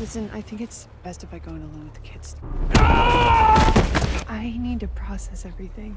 Listen, I think it's best if I go in alone with the kids. I need to process everything.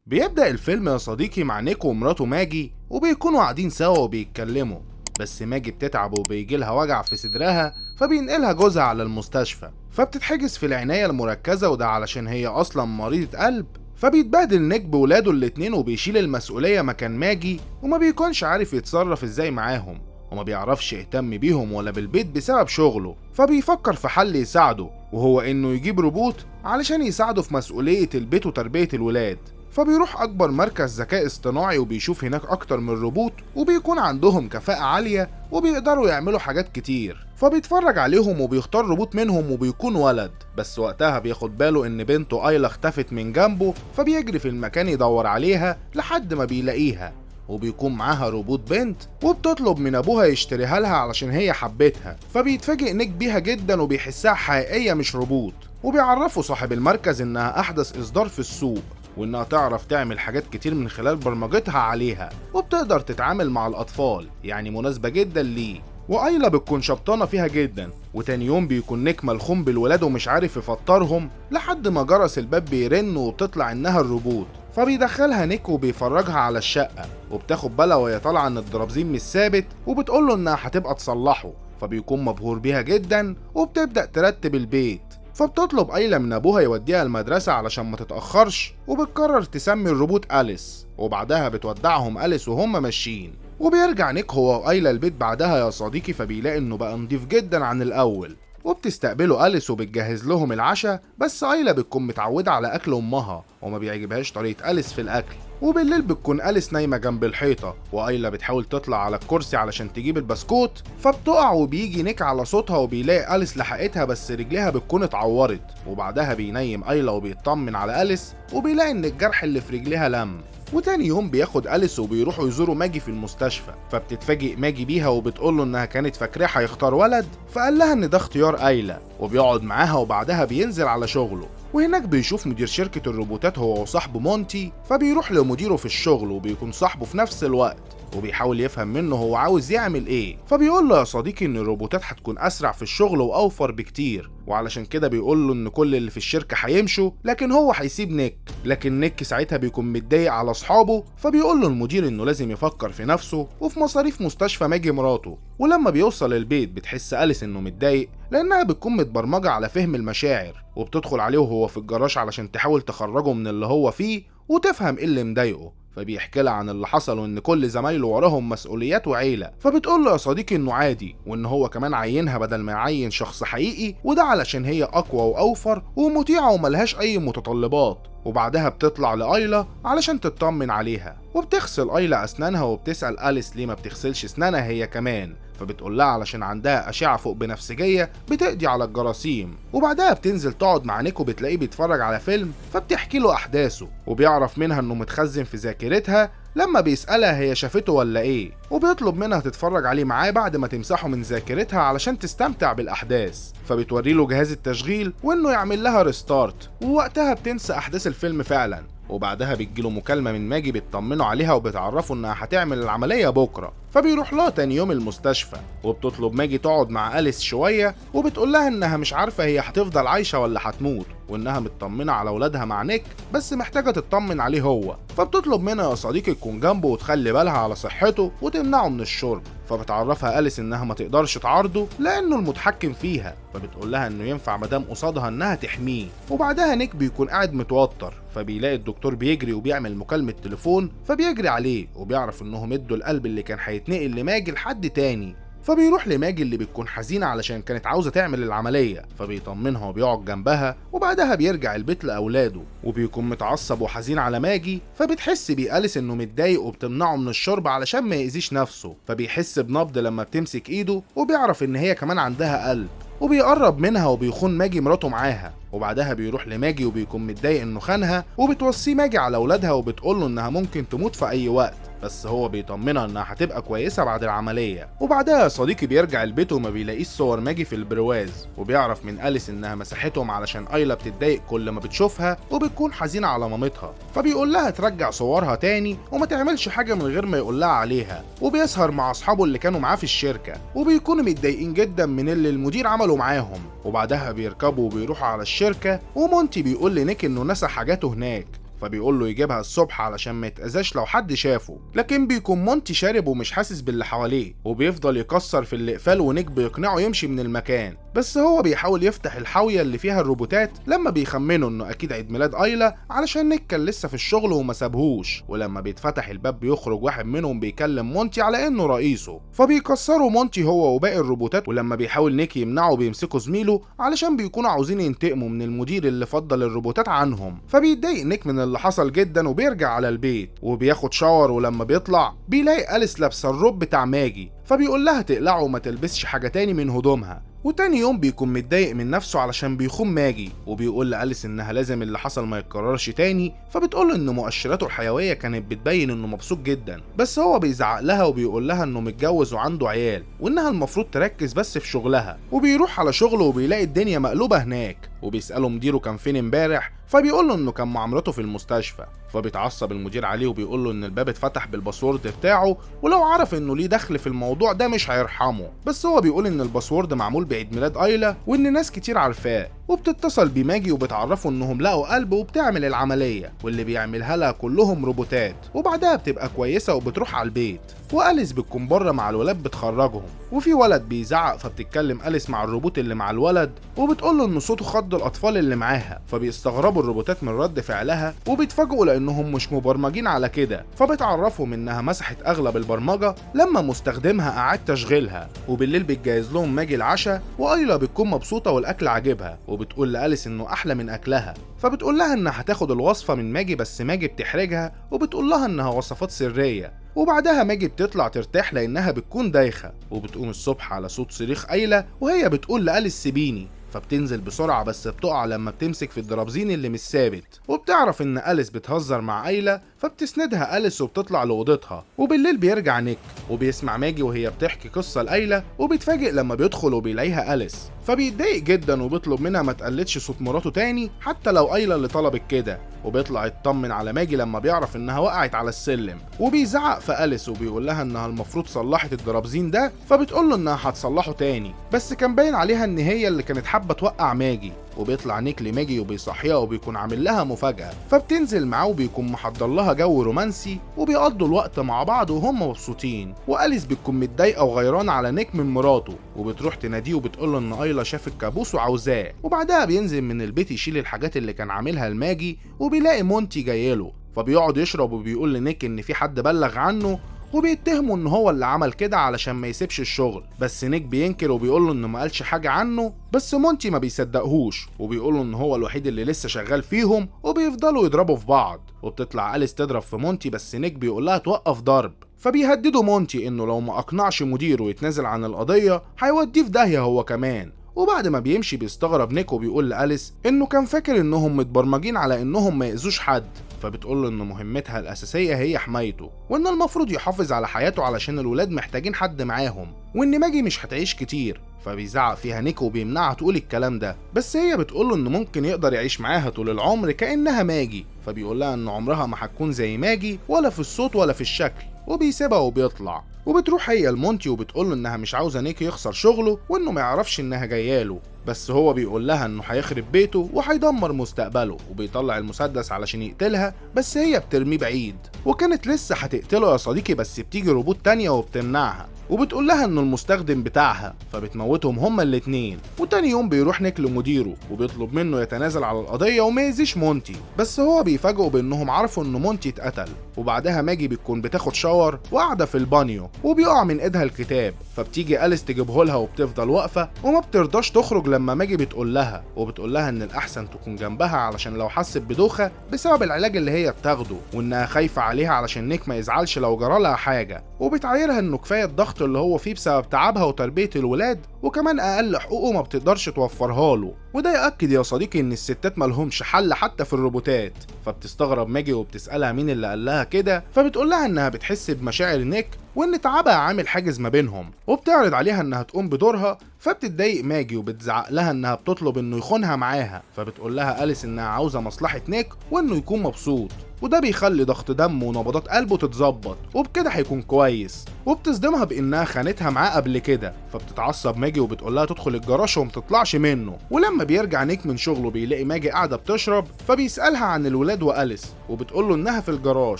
بيبدأ الفيلم يا صديقي مع نيك ومراته ماجي وبيكونوا قاعدين سوا وبيتكلموا، بس ماجي بتتعب وبيجيلها وجع في صدرها فبينقلها جوزها على المستشفى، فبتتحجز في العناية المركزة وده علشان هي أصلا مريضة قلب. فبيتبهدل نيك بولاده الاتنين وبيشيل المسؤولية مكان ماجي وما بيكونش عارف يتصرف ازاي معاهم وما بيعرفش يهتم بيهم ولا بالبيت بسبب شغله. فبيفكر في حل يساعده وهو انه يجيب روبوت علشان يساعده في مسؤولية البيت وتربية الولاد. فبيروح أكبر مركز ذكاء اصطناعي وبيشوف هناك أكتر من روبوت وبيكون عندهم كفاءة عالية وبيقدروا يعملوا حاجات كتير. فبيتفرج عليهم وبيختار روبوت منهم وبيكون ولد، بس وقتها بياخد باله إن بنته آيلا اختفت من جنبه، فبيجري في المكان يدور عليها لحد ما بيلاقيها وبيكون معاها روبوت بنت وبتطلب من أبوها يشتريها لها علشان هي حبتها. فبيتفاجئ نيك بيها جدا وبيحسها حقيقية مش روبوت، وبيعرفوا صاحب المركز إنها أحدث إصدار في السوق وإنها تعرف تعمل حاجات كتير من خلال برمجتها عليها وبتقدر تتعامل مع الأطفال، يعني مناسبة جدا ليه. وآيلا بتكون شبطانة فيها جدا، وتاني يوم بيكون نيك ملخوم بالولاد ومش عارف يفطرهم لحد ما جرس الباب بيرن وبتطلع إنها الروبوت. فبيدخلها نيك وبيفرجها على الشقة وبتاخد بالها وهي طالعة إن الدرابزين مش ثابت وبتقوله إنها هتبقى تصلحه، فبيكون مبهور بيها جدا وبتبدأ ترتب البيت. فبتطلب آيلا من أبوها يوديها المدرسة علشان ما تتأخرش، وبتقرر تسمي الروبوت أليس، وبعدها بتودعهم أليس وهم ماشيين. وبيرجع نيك هو وآيلا البيت بعدها يا صديقي، فبيلاقي إنه بقى نضيف جدا عن الأول، وبتستقبله أليس وبتجهز لهم العشاء، بس آيلا بتكون متعودة على أكل أمها وما بيعجبهاش طريقة أليس في الأكل. وبالليل بتكون أليس نايمة جنب الحيطة وآيلا بتحاول تطلع على الكرسي علشان تجيب البسكوت، فبتقع وبيجي نيك على صوتها وبيلاقي أليس لحقتها بس رجليها بتكون اتعورت. وبعدها بينيم آيلا وبيطمن على أليس وبيلاقي إن الجرح اللي في رجليها لم. وتاني يوم بياخد أليس وبيروحوا يزوروا ماجي في المستشفى، فبتتفاجئ ماجي بيها وبتقوله إنها كانت فاكراه هيختار ولد، فقال لها إن ده اختيار آيلا، وبيقعد معاها وبعدها بينزل على شغله. وهناك بيشوف مدير شركة الروبوتات هو وصاحبه مونتي، فبيروح لمديره في الشغل وبيكون صاحبه في نفس الوقت وبيحاول يفهم منه هو عاوز يعمل ايه. فبيقول له يا صديقي ان الروبوتات هتكون اسرع في الشغل واوفر بكتير، وعلشان كده بيقول له ان كل اللي في الشركة هيمشوا لكن هو هيسيب نيك. لكن نيك ساعتها بيكون متضايق على اصحابه، فبيقول له المدير انه لازم يفكر في نفسه وفي مصاريف مستشفى ماجي مراته. ولما بيوصل البيت بتحس أليس انه متضايق لانها بتكون متبرمجة على فهم المشاعر، وبتدخل عليه وهو في الجراج علشان تحاول تخرجه من اللي هو فيه وتفهم ايه اللي مضايقه. فبيحكي لها عن اللي حصل وان كل زمايله وراهم مسؤوليات وعيله، فبتقول له يا صديقي انه عادي وان هو كمان عينها بدل ما يعين شخص حقيقي، وده علشان هي اقوى واوفر ومطيعه وملهاش اي متطلبات. وبعدها بتطلع لآيلا علشان تطمن عليها، وبتغسل آيلا اسنانها وبتسأل أليس ليه ما بتغسلش اسنانها هي كمان، فبتقول لها علشان عندها أشعة فوق بنفسجية بتقضي على الجراثيم. وبعدها بتنزل تقعد مع نيك وبتلاقيه بيتفرج على فيلم، فبتحكي له أحداثه وبيعرف منها إنه متخزن في ذاكرتها لما بيسألها هي شافته ولا إيه، وبيطلب منها تتفرج عليه معاه بعد ما تمسحه من ذاكرتها علشان تستمتع بالأحداث. فبتوري له جهاز التشغيل وإنه يعمل لها ريستارت، ووقتها بتنسى أحداث الفيلم فعلا. وبعدها بتجيله مكالمة من ماجي بتطمنه عليها وبتعرفه انها هتعمل العملية بكرة، فبيروح لها تاني يوم المستشفى. وبتطلب ماجي تقعد مع أليس شوية وبتقول لها انها مش عارفة هي هتفضل عايشة ولا هتموت، وانها مطمنة على ولادها مع نيك بس محتاجة تطمن عليه هو. فبتطلب منها يا صديقي تكون جنبه وتخلي بالها على صحته وتمنعه من الشرب. فبتعرفها أليس انها ما تقدرش تعارضه لانه المتحكم فيها، فبتقول لها انه ينفع مدام قصادها انها تحميه. وبعدها نيك بيكون قاعد متوتر، فبيلاقي الدكتور بيجري وبيعمل مكالمة تليفون، فبيجري عليه وبيعرف انهم ادوا القلب اللي كان هيتنقل لماجي لحد تاني. فبيروح لماجي اللي بتكون حزينة علشان كانت عاوزة تعمل العملية، فبيطمنها وبيقعد جنبها. وبعدها بيرجع البيت لأولاده وبيكون متعصب وحزين على ماجي، فبتحس بيه أليس انه متضايق وبتمنعه من الشرب علشان ما يأذيش نفسه، فبيحس بنبض لما بتمسك ايده وبيعرف ان هي كمان عندها قلب، وبيقرب منها وبيخون ماجي مراته معاها. وبعدها بيروح لماجي وبيكون متضايق انه خانها، وبتوصيه ماجي على اولادها وبتقوله انها ممكن تموت في اي وقت، بس هو بيطمنها انها هتبقى كويسه بعد العمليه. وبعدها يا صديقي بيرجع البيت وما بيلاقيش صور ماجي في البرواز، وبيعرف من أليس انها مسحتهم علشان ايلا بتتضايق كل ما بتشوفها وبتكون حزينه على مامتها، فبيقول لها ترجع صورها تاني وما تعملش حاجه من غير ما يقول لها عليها. وبيسهر مع اصحابه اللي كانوا معاه في الشركه وبيكونوا متضايقين جدا من اللي المدير عمله معاهم. وبعدها بيركبوا وبيروحوا على الشركه، ومونتي بيقول لنيك انه نسى حاجاته هناك، فبيقول له يجيبها الصبح علشان ما يتأذاش لو حد شافه. لكن بيكون مونتي شارب ومش حاسس باللي حواليه، وبيفضل يكسر في الاقفال ونيك بيقنعه يمشي من المكان. بس هو بيحاول يفتح الحاوية اللي فيها الروبوتات لما بيخمنوا انه اكيد عيد ميلاد ايلا، علشان نيك كان لسه في الشغل وما سابهوش. ولما بيتفتح الباب بيخرج واحد منهم بيكلم مونتي على انه رئيسه، فبيكسروا مونتي هو وباقي الروبوتات. ولما بيحاول نيك يمنعه بيمسكوا زميله علشان بيكونوا عاوزين ينتقموا من المدير اللي فضل الروبوتات عنهم. فبيتضايق نيك من اللي حصل جدا وبيرجع على البيت وبياخد شاور. ولما بيطلع بيلاقي أليس لابسه الروب بتاع ماجي، فبيقول لها تقلعه وما تلبسش حاجه تاني من هدومها. وتاني يوم بيكون متضايق من نفسه علشان بيخون ماجي، وبيقول لأليس انها لازم اللي حصل ما يتكررش تاني. فبتقول ان مؤشراته الحيويه كانت بتبين انه مبسوط جدا، بس هو بيزعق لها وبيقول لها انه متجوز وعنده عيال وانها المفروض تركز بس في شغلها. وبيروح على شغله وبيلاقي الدنيا مقلوبه هناك، وبيسأله مديره كان فين امبارح، فبيقول له انه كان مع مراته في المستشفى. فبيتعصب المدير عليه وبيقول له ان الباب اتفتح بالباسورد بتاعه، ولو عرف انه ليه دخل في الموضوع ده مش هيرحمه. بس هو بيقول ان الباسورد معمول بعيد ميلاد ايلا وان ناس كتير عارفاه، وبتتصل بماجي وبتعرفه انهم لقوا قلب وبتعمل العمليه، واللي بيعملها لها كلهم روبوتات. وبعدها بتبقى كويسه وبتروح على البيت، وأليس بتكون بره مع الولاد بتخرجهم. وفي ولد بيزعق، فبتتكلم أليس مع الروبوت اللي مع الولد وبتقول له ان صوته خض الاطفال اللي معاها. فبيستغربوا الروبوتات من رد فعلها وبيتفاجئوا لانهم مش مبرمجين على كده، فبتعرفهم انها مسحت اغلب البرمجه لما مستخدمها اعاد تشغيلها. وبالليل بتجهز لهم ماجي العشاء، وايلا بتكون مبسوطه والاكل عاجبها، وبتقول لأليس انه احلى من اكلها. فبتقول لها انها هتاخد الوصفه من ماجي، بس ماجي بتحرجها وبتقول لها انها وصفات سريه. وبعدها ماجي بتطلع ترتاح لانها بتكون دايخه، وبتقوم الصبح على صوت صريخ ايلا وهي بتقول لأليس سيبيني. فبتنزل بسرعه بس بتقع لما بتمسك في الدرابزين اللي مش ثابت، وبتعرف ان أليس بتهزر مع ايلا، فبتسندها أليس وبتطلع لاوضتها. وبالليل بيرجع نيك وبيسمع ماجي وهي بتحكي قصه لايلا، وبيتفاجئ لما بيدخل وبيلاقيها أليس، فبيتضايق جدا وبيطلب منها ما تقلدش صوت مراته تاني حتى لو ايلا اللي طلبت كده. وبيطلع يطمن على ماجي لما بيعرف انها وقعت على السلم، وبيزعق في أليس وبيقول لها انها المفروض صلحت الدرابزين ده، فبتقول له انها هتصلحه تاني، بس كان باين عليها ان هي اللي كانت حابه توقع ماجي. وبيطلع نيك لماجي وبيصحيها وبيكون عامل لها مفاجأة، فبتنزل معاه وبيكون محضر لها جو رومانسي وبيقضوا الوقت مع بعض وهم مبسوطين. وأليس بتكون متضايقة وغيرانة على نيك من مراته، وبتروح تناديه وبتقول له ان ايلا شافت كابوس وعاوزاه. وبعدها بينزل من البيت يشيل الحاجات اللي كان عاملها لماجي، وبيلاقي مونتي جايله، فبيقعد يشرب وبيقول لنيك ان في حد بلغ عنه، وبيتهموا ان هو اللي عمل كده علشان ما يسيبش الشغل. بس نيك بينكر وبيقول له انه ما قالش حاجه عنه، بس مونتي ما بيصدقهوش وبيقول له ان هو الوحيد اللي لسه شغال فيهم، وبيفضلوا يضربوا في بعض. وبتطلع أليس تضرب في مونتي، بس نيك بيقول لها توقف ضرب. فبيهددوا مونتي انه لو ما اقنعش مديره يتنازل عن القضيه هيوديه في داهيه هو كمان. وبعد ما بيمشي بيستغرب نيك وبيقول لأليس انه كان فاكر انهم متبرمجين على انهم ما يأذوش حد، فبتقول له ان مهمتها الاساسيه هي حمايته، وان المفروض يحافظ على حياته علشان الولاد محتاجين حد معاهم، وان ماجي مش هتعيش كتير. فبيزعق فيها نيك وبيمنعها تقول الكلام ده، بس هي بتقول له انه ممكن يقدر يعيش معاها طول العمر كأنها ماجي. فبيقول لها ان عمرها ما هتكون زي ماجي، ولا في الصوت ولا في الشكل، وبيسيبها وبيطلع. وبتروح هي لمونتي وبتقول له انها مش عاوزه نيك يخسر شغله وانه ما يعرفش انها جاياله، بس هو بيقول لها انه هيخرب بيته وهيدمر مستقبله، وبيطلع المسدس علشان يقتلها، بس هي بترميه بعيد. وكانت لسه هتقتله يا صديقي، بس بتيجي روبوت تانية وبتمنعها، وبتقول لها انه المستخدم بتاعها، فبتموتهم هما الاتنين. وتاني يوم بيروح نيك لمديره وبيطلب منه يتنازل على القضيه وما يأذيش مونتي، بس هو بيفاجئوا بانهم عرفوا ان مونتي اتقتل. وبعدها ماجي بتكون بتاخد شاور وقاعده في البانيو، وبيقع من ايدها الكتاب، فبتيجي أليس تجيبه لها وبتفضل واقفه وما بترضاش تخرج لما ماجي بتقول لها، وبتقول لها ان الاحسن تكون جنبها علشان لو حست بدوخه بسبب العلاج اللي هي بتاخده، وانها خايفه عليها علشان نيك ما يزعلش لو جرى لها حاجه. وبتعايرها انه كفايه الضغط اللي هو فيه بسبب تعبها وتربيه الولاد، وكمان اقل حقوقه ما بتقدرش توفرها له. وده يأكد يا صديقي ان الستات مالهمش حل حتى في الروبوتات. فبتستغرب ماجي وبتسألها مين اللي قال لها كده، فبتقول لها انها بتحس بمشاعر نيك وان تعبها عامل حاجز ما بينهم، وبتعرض عليها انها تقوم بدورها. فبتتضايق ماجي وبتزعق لها انها بتطلب انه يخونها معاها، فبتقول لها أليس انها عاوزة مصلحة نيك وانه يكون مبسوط، وده بيخلي ضغط دمه ونبضات قلبه تتظبط وبكده هيكون كويس. وبتصدمها بانها خانتها معاه قبل كده، فبتتعصب ماجي وبتقولها تدخل الجراج وما تطلعش منه. ولما بيرجع نيك من شغله بيلاقي ماجي قاعده بتشرب، فبيسالها عن الولاد وأليس وبتقوله انها في الجراج،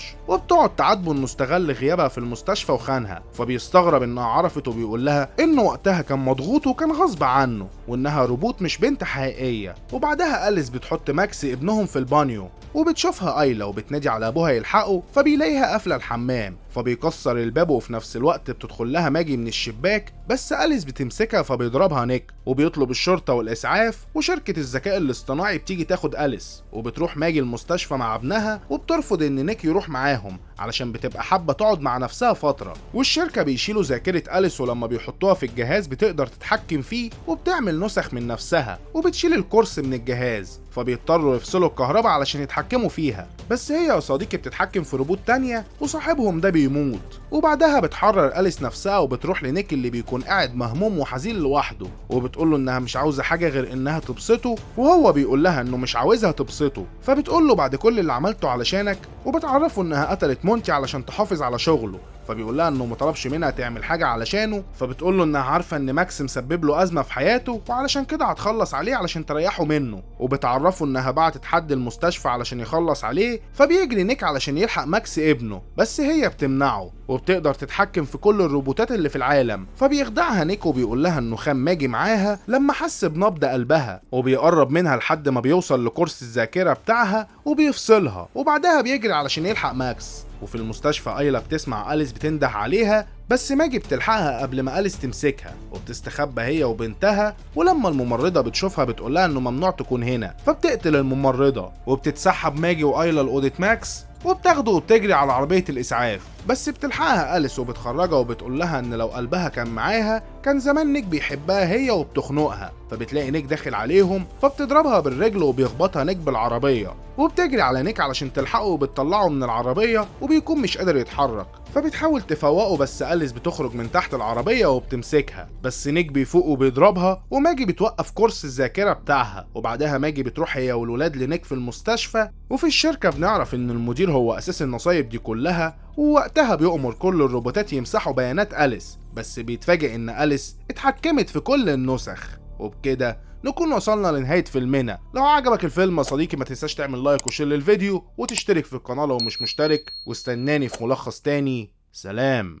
وبتقعد تعاتبه انه استغل غيابها في المستشفى وخانها. فبيستغرب انها عرفت وبيقول لها انه وقتها كان مضغوط وكان غصب عنه وانها روبوت مش بنت حقيقيه. وبعدها أليس بتحط ماكس ابنهم في البانيو، وبتشوفها ايلا وبتنادي على ابوها يلحقه، فبيلاقيها قافله الحمام، فبيكسر الباب وفي نفس الوقت بتدخل لها ماجي من الشباك، بس أليس بتمسكها فبيضربها نيك وبيطلب الشرطه والاسعاف. وشركه الذكاء الاصطناعي بتيجي تاخد أليس، وبتروح ماجي المستشفى مع ابنها، وبترفض ان نيك يروح معاهم علشان بتبقى حابه تقعد مع نفسها فتره. والشركه بيشيلوا ذاكره أليس، ولما بيحطوها في الجهاز بتقدر تتحكم فيه وبتعمل نسخ من نفسها، وبتشيل الكورس من الجهاز، فبيضطروا يفصلوا الكهرباء علشان يتحكموا فيها. بس هي يا صديقي بتتحكم في روبوت تانية وصاحبهم ده بيموت. وبعدها بتحرر أليس نفسها وبتروح لنيك اللي بيكون قاعد مهموم وحزين لوحده، وبتقوله انها مش عاوزه حاجه غير انها تبسطه، وهو بيقول لها انه مش عاوزها تبسطه. فبتقوله بعد كل اللي عملته علشانك، وبتعرفه انها قتلت مونتي علشان تحافظ على شغله. فبيقول لها انه مطلبش منها تعمل حاجه علشانه، فبتقول له انها عارفه ان ماكس مسبب له ازمه في حياته وعلشان كده هتخلص عليه علشان تريحه منه. وبتعرفه انها بعتت حد المستشفى علشان يخلص عليه، فبيجري نيك علشان يلحق ماكس ابنه، بس هي بتمنعه وبتقدر تتحكم في كل الروبوتات اللي في العالم. فبيخدعها نيك وبيقول لها انه خان ماجي معاها لما حس بنبض قلبها، وبيقرب منها لحد ما بيوصل لكورس الذاكره بتاعها وبيفصلها، وبعدها بيجري علشان يلحق ماكس. وفي المستشفى ايلا بتسمع أليس بتنده عليها، بس ماجي بتلحقها قبل ما أليس تمسكها، وبتستخبى هي وبنتها. ولما الممرضة بتشوفها بتقولها انه ممنوع تكون هنا، فبتقتل الممرضة، وبتتسحب ماجي وأيلا لأوضة ماكس وبتاخده وبتجري على عربية الإسعاف. بس بتلحقها أليس وبتخرجها وبتقول لها ان لو قلبها كان معاها كان زمان نيك بيحبها هي وبتخنقها. فبتلاقي نيك داخل عليهم، فبتضربها بالرجل وبيخبطها نيك بالعربية، وبتجري على نيك علشان تلحقه وبتطلعه من العربية وبيكون مش قادر يتحرك. فبتحاول تفوقه، بس أليس بتخرج من تحت العربية وبتمسكها، بس نيك بيفوق وبيضربها، وماجي بتوقف كورس الذاكرة بتاعها. وبعدها ماجي بتروح هي والولاد لنيك في المستشفى، وفي الشركة بنعرف ان المدير هو اساس النصايب دي كلها، ووقتها بيأمر كل الروبوتات يمسحوا بيانات أليس، بس بيتفاجئ ان أليس اتحكمت في كل النسخ. وبكده نكون وصلنا لنهاية فيلمنا. لو عجبك الفيلم يا صديقي ما تنساش تعمل لايك وشير للفيديو وتشترك في القناة لو مش مشترك، واستناني في ملخص تاني. سلام.